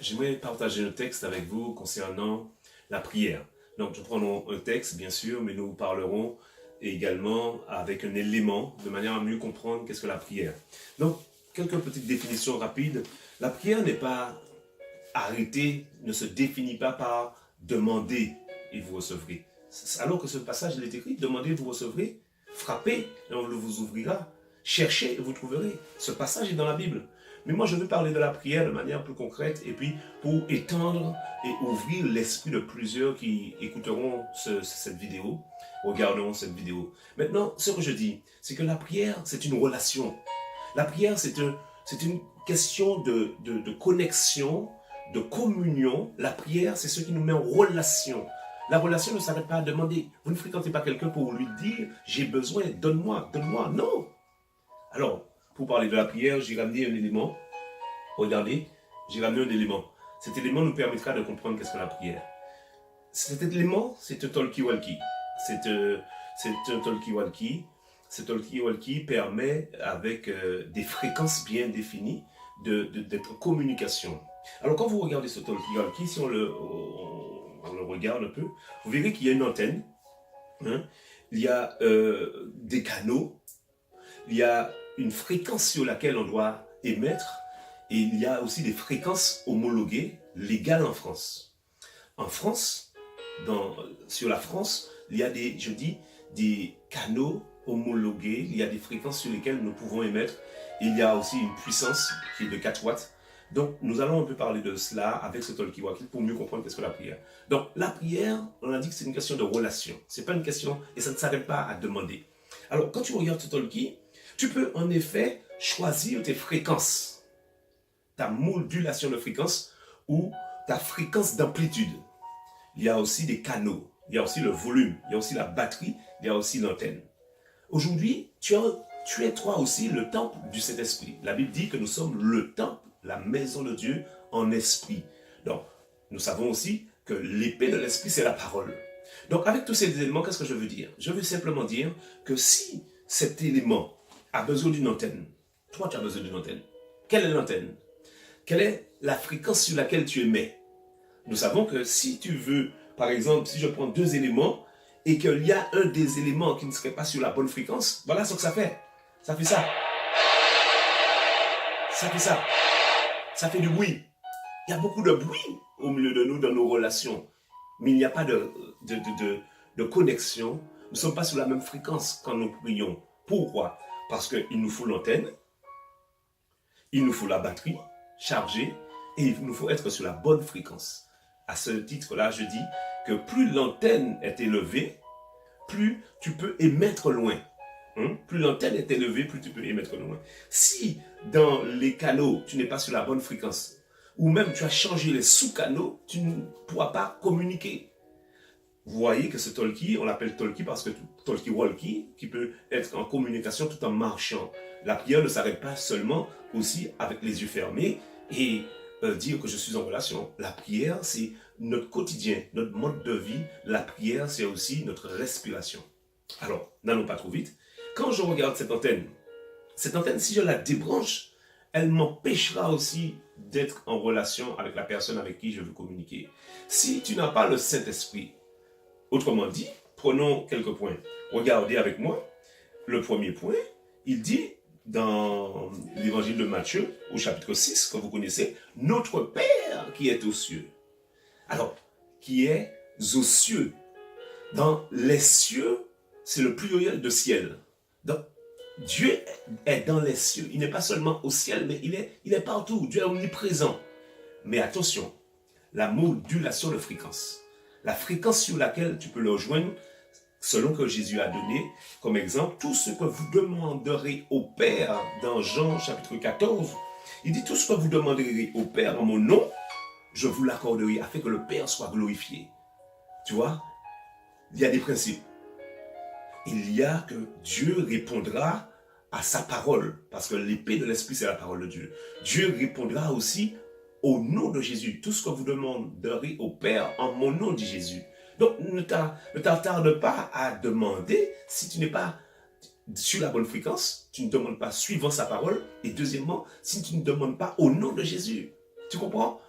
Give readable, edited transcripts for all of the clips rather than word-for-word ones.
J'aimerais partager un texte avec vous concernant la prière. Donc, nous prendrons un texte, bien sûr, mais nous parlerons également avec un élément, de manière à mieux comprendre qu'est-ce que la prière. Donc, quelques petites définitions rapides. La prière n'est pas arrêtée, ne se définit pas par demander et vous recevrez. Alors que ce passage, il est écrit, demandez et vous recevrez, frappez et on vous ouvrira, cherchez et vous trouverez. Ce passage est dans la Bible. Mais moi, je veux parler de la prière de manière plus concrète et puis pour étendre et ouvrir l'esprit de plusieurs qui écouteront cette vidéo, regarderont cette vidéo. Maintenant, ce que je dis, c'est que la prière, c'est une relation. La prière, c'est une question de connexion, de communion. La prière, c'est ce qui nous met en relation. La relation ne s'arrête pas à demander. Vous ne fréquentez pas quelqu'un pour lui dire « j'ai besoin, donne-moi, donne-moi ». Non. Alors, pour parler de la prière, j'ai ramené un élément. Regardez, j'ai ramené un élément. Cet élément nous permettra de comprendre qu'est-ce que la prière. Cet élément, c'est un talkie-walkie. C'est un talkie-walkie. Ce talkie-walkie permet, avec des fréquences bien définies, d'être en communication. Alors, quand vous regardez ce talkie-walkie, si on le regarde un peu, vous verrez qu'il y a une antenne, hein, il y a des canaux, il y a une fréquence sur laquelle on doit émettre, et il y a aussi des fréquences homologuées, légales en France. En France, sur la France, il y a des canaux homologués, il y a des fréquences sur lesquelles nous pouvons émettre. Il y a aussi une puissance qui est de 4 watts. Donc, nous allons un peu parler de cela avec ce talkie-walkie pour mieux comprendre qu'est-ce que la prière. Donc, la prière, on a dit que c'est une question de relation. C'est pas une question, et ça ne s'arrête pas à demander. Alors, quand tu regardes ce talkie, tu peux en effet choisir tes fréquences, ta modulation de fréquence ou ta fréquence d'amplitude. Il y a aussi des canaux, il y a aussi le volume, il y a aussi la batterie, il y a aussi l'antenne. Aujourd'hui, tu es toi aussi le temple du Saint-Esprit. La Bible dit que nous sommes le temple, la maison de Dieu en esprit. Donc, nous savons aussi que l'épée de l'esprit, c'est la parole. Donc, avec tous ces éléments, qu'est-ce que je veux dire? Je veux simplement dire que si cet élément a besoin d'une antenne, toi, tu as besoin d'une antenne. Quelle est l'antenne? Quelle est la fréquence sur laquelle tu émets? Nous savons que si tu veux, par exemple, si je prends deux éléments et qu'il y a un des éléments qui ne serait pas sur la bonne fréquence, voilà ce que ça fait. Ça fait ça. Ça fait ça. Ça fait du bruit. Il y a beaucoup de bruit au milieu de nous dans nos relations. Mais il n'y a pas de connexion. Nous ne sommes pas sur la même fréquence quand nous prions. Pourquoi? Parce qu'il nous faut l'antenne, il nous faut la batterie chargée et il nous faut être sur la bonne fréquence. À ce titre-là, je dis que plus l'antenne est élevée, plus tu peux émettre loin. Plus l'antenne est élevée, plus tu peux émettre loin. Si dans les canaux, tu n'es pas sur la bonne fréquence, ou même tu as changé les sous-canaux, tu ne pourras pas communiquer. Vous voyez que ce talkie, on l'appelle talkie parce que talkie-walkie, qui peut être en communication tout en marchant. La prière ne s'arrête pas seulement aussi avec les yeux fermés et dire que je suis en relation. La prière, c'est notre quotidien, notre mode de vie. La prière, c'est aussi notre respiration. Alors, n'allons pas trop vite. Quand je regarde cette antenne, si je la débranche, elle m'empêchera aussi d'être en relation avec la personne avec qui je veux communiquer. Si tu n'as pas le Saint-Esprit, autrement dit, prenons quelques points. Regardez avec moi. Le premier point, il dit dans l'évangile de Matthieu, au chapitre 6, que vous connaissez, notre Père qui est aux cieux. Alors, qui est aux cieux. Dans les cieux, c'est le pluriel de ciel. Donc, Dieu est dans les cieux. Il n'est pas seulement au ciel, mais il est partout. Dieu est omniprésent. Mais attention, la modulation de fréquence. La fréquence sur laquelle tu peux le rejoindre, selon que Jésus a donné comme exemple, tout ce que vous demanderez au Père, dans Jean chapitre 14, il dit tout ce que vous demanderez au Père en mon nom, je vous l'accorderai afin que le Père soit glorifié. Tu vois, il y a des principes. Il y a que Dieu répondra à sa parole, parce que l'épée de l'esprit, c'est la parole de Dieu. Dieu répondra aussi au nom de Jésus. Tout ce que vous demanderez au Père en mon nom, dit Jésus. Donc, ne t'attarde pas à demander si tu n'es pas sur la bonne fréquence, tu ne demandes pas suivant sa parole, et deuxièmement, si tu ne demandes pas au nom de Jésus. Tu comprends?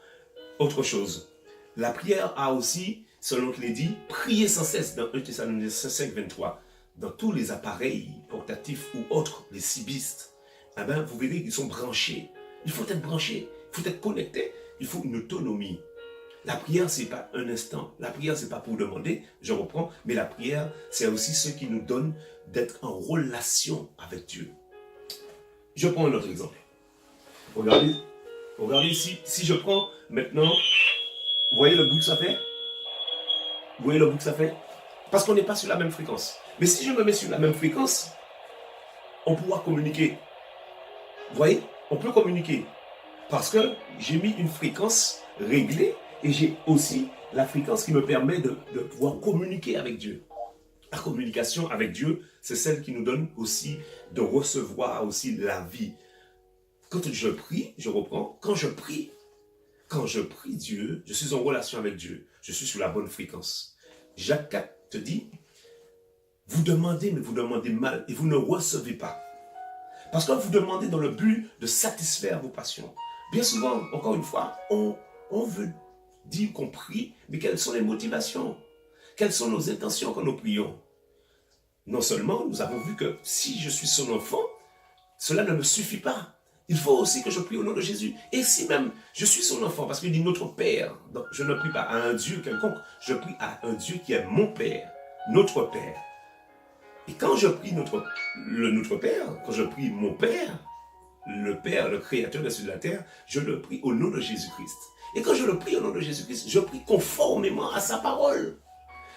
Autre chose, la prière a aussi, selon qu'il est dit, prier sans cesse dans 1 Thessaloniciens 5, 23. Dans tous les appareils portatifs ou autres, les cibistes, eh ben, vous verrez qu'ils sont branchés. Il faut être branché, il faut être connecté, il faut une autonomie. La prière, ce n'est pas un instant. La prière, ce n'est pas pour demander, je reprends, mais la prière, c'est aussi ce qui nous donne d'être en relation avec Dieu. Je prends un autre exemple. Regardez ici, si je prends maintenant, vous voyez le bruit que ça fait? Vous voyez le bruit que ça fait? Parce qu'on n'est pas sur la même fréquence. Mais si je me mets sur la même fréquence, on pourra communiquer. Vous voyez? On peut communiquer. Parce que j'ai mis une fréquence réglée et j'ai aussi la fréquence qui me permet de pouvoir communiquer avec Dieu. La communication avec Dieu, c'est celle qui nous donne aussi de recevoir aussi la vie. Quand je prie, je reprends, quand je prie Dieu, je suis en relation avec Dieu, je suis sur la bonne fréquence. Jacques 4 te dit, vous demandez, mais vous demandez mal et vous ne recevez pas. Parce que vous demandez dans le but de satisfaire vos passions. Bien souvent, encore une fois, on veut dire qu'on prie, mais quelles sont les motivations? Quelles sont nos intentions quand nous prions? Non seulement, nous avons vu que si je suis son enfant, cela ne me suffit pas. Il faut aussi que je prie au nom de Jésus. Et si même je suis son enfant, parce qu'il dit notre Père, donc je ne prie pas à un Dieu quelconque, je prie à un Dieu qui est mon Père, notre Père. Et quand je prie notre Père, quand je prie mon Père, le Créateur des cieux et de la terre, je le prie au nom de Jésus-Christ. Et quand je le prie au nom de Jésus-Christ, je prie conformément à sa parole.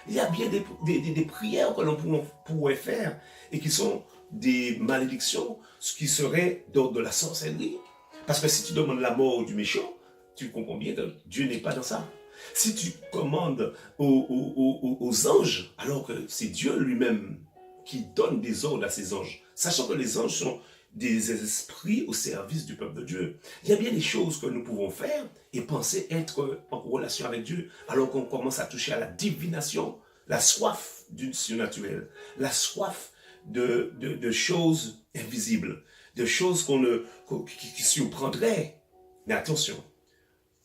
Il y a bien des prières que l'on pourrait faire et qui sont des malédictions, ce qui serait d'ordre de la sorcellerie. Parce que si tu demandes la mort du méchant, tu comprends bien que Dieu n'est pas dans ça. Si tu commandes aux anges, alors que c'est Dieu lui-même qui donne des ordres à ses anges, sachant que les anges sont des esprits au service du peuple de Dieu. Il y a bien des choses que nous pouvons faire et penser être en relation avec Dieu, alors qu'on commence à toucher à la divination, la soif du surnaturel, la soif de choses invisibles, de choses qui surprendraient. Mais attention,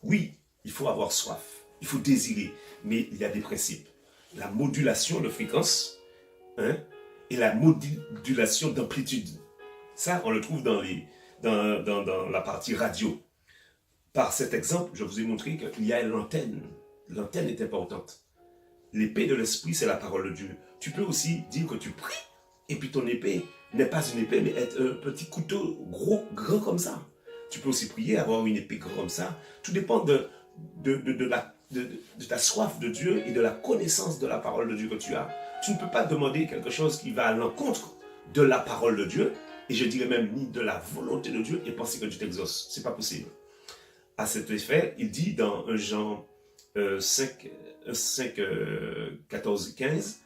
oui, il faut avoir soif, il faut désirer, mais il y a des principes. La modulation de fréquence, et la modulation d'amplitude. Ça, on le trouve dans la partie radio. Par cet exemple, je vous ai montré qu'il y a l'antenne. L'antenne est importante. L'épée de l'esprit, c'est la parole de Dieu. Tu peux aussi dire que tu pries, et puis ton épée n'est pas une épée, mais être un petit couteau grand comme ça. Tu peux aussi prier, avoir une épée grand comme ça. Tout dépend de ta soif de Dieu et de la connaissance de la parole de Dieu que tu as. Tu ne peux pas demander quelque chose qui va à l'encontre de la parole de Dieu, et je dirais même ni de la volonté de Dieu, et penser que Dieu t'exauce. Ce n'est pas possible. À cet effet, il dit dans 1 Jean 5, 14, 15,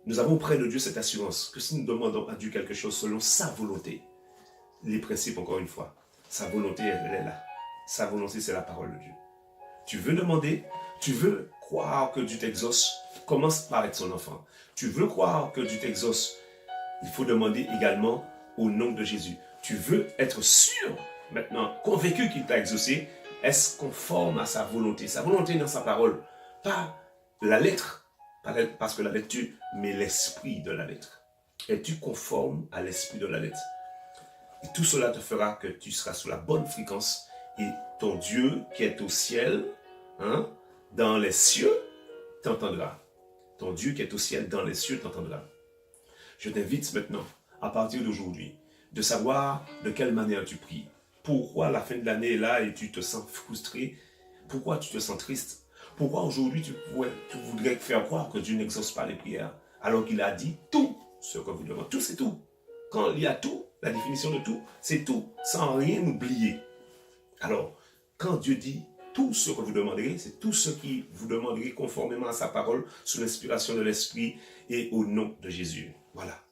nous avons près de Dieu cette assurance que si nous demandons à Dieu quelque chose selon sa volonté, les principes encore une fois, sa volonté elle est là. Sa volonté c'est la parole de Dieu. Tu veux demander, tu veux croire que Dieu t'exauce, commence par être son enfant. Tu veux croire que Dieu t'exauce, il faut demander également au nom de Jésus. Tu veux être sûr, maintenant, convaincu qu'il t'a exaucé, est-ce conforme à sa volonté dans sa parole, pas la lettre, parce que la lettre tue, mais l'esprit de la lettre. Es-tu conforme à l'esprit de la lettre? Et tout cela te fera que tu seras sur la bonne fréquence et ton Dieu qui est au ciel, dans les cieux, t'entendra. Ton Dieu qui est au ciel, dans les cieux, t'entendra. Je t'invite maintenant, à partir d'aujourd'hui, de savoir de quelle manière tu pries. Pourquoi la fin de l'année est là et tu te sens frustré? Pourquoi tu te sens triste? Pourquoi aujourd'hui tu voudrais faire croire que Dieu n'exauce pas les prières, alors qu'il a dit tout ce que vous demandez. Tout, c'est tout. Quand il y a tout, la définition de tout, c'est tout, sans rien oublier. Alors, quand Dieu dit tout ce que vous demanderez, c'est tout ce qui vous demanderez conformément à sa parole, sous l'inspiration de l'Esprit et au nom de Jésus. Voilà.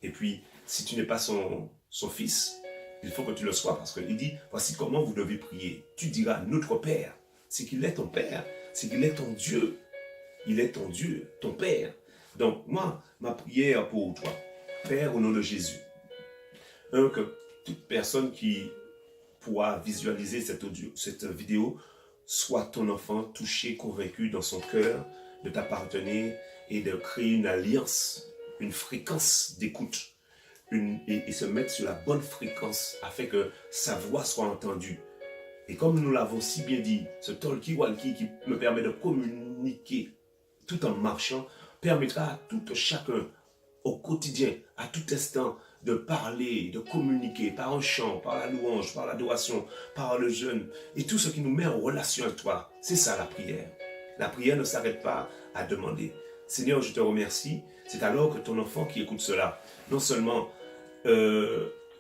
Et puis, si tu n'es pas son fils, il faut que tu le sois, parce qu'il dit, voici comment vous devez prier. Tu diras, notre Père, c'est qu'il est ton Père, c'est qu'il est ton Dieu. Il est ton Dieu, ton Père. Donc, moi, ma prière pour toi, Père, au nom de Jésus, que toute personne qui pourra visualiser cette vidéo soit ton enfant touché, convaincu dans son cœur de t'appartenir et de créer une alliance, une fréquence d'écoute et se mettre sur la bonne fréquence afin que sa voix soit entendue. Et comme nous l'avons si bien dit, ce talkie-walkie qui me permet de communiquer tout en marchant permettra à tout chacun au quotidien, à tout instant, de parler, de communiquer par un chant, par la louange, par l'adoration, par le jeûne et tout ce qui nous met en relation avec toi. C'est ça la prière. La prière ne s'arrête pas à demander. Seigneur, je te remercie. C'est alors que ton enfant qui écoute cela, non seulement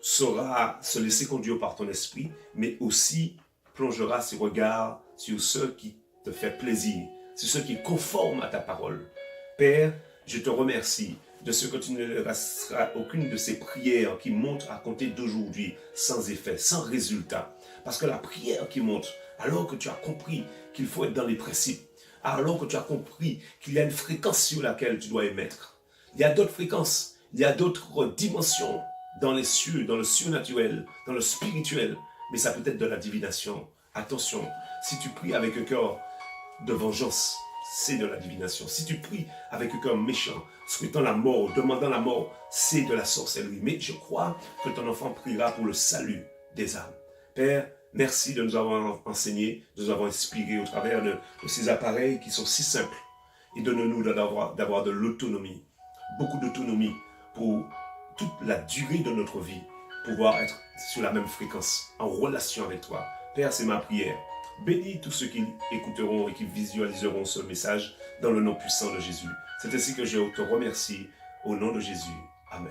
saura se laisser conduire par ton esprit, mais aussi plongera ses regards sur ce qui te fait plaisir, sur ce qui est conforme à ta parole. Père, je te remercie de ce que tu ne laisseras aucune de ces prières qui montent à compter d'aujourd'hui sans effet, sans résultat. Parce que la prière qui monte, alors que tu as compris qu'il faut être dans les principes, alors que tu as compris qu'il y a une fréquence sur laquelle tu dois émettre. Il y a d'autres fréquences, il y a d'autres dimensions dans les cieux, dans le surnaturel, dans le spirituel, mais ça peut être de la divination. Attention, si tu pries avec un cœur de vengeance, c'est de la divination. Si tu pries avec un cœur méchant, souhaitant la mort, demandant la mort, c'est de la sorcellerie. Mais je crois que ton enfant priera pour le salut des âmes. Père, merci de nous avoir enseigné, de nous avoir inspiré au travers de ces appareils qui sont si simples. Et donne-nous d'avoir de l'autonomie, beaucoup d'autonomie pour toute la durée de notre vie, pouvoir être sur la même fréquence, en relation avec toi. Père, c'est ma prière. Bénis tous ceux qui écouteront et qui visualiseront ce message dans le nom puissant de Jésus. C'est ainsi que je te remercie au nom de Jésus. Amen.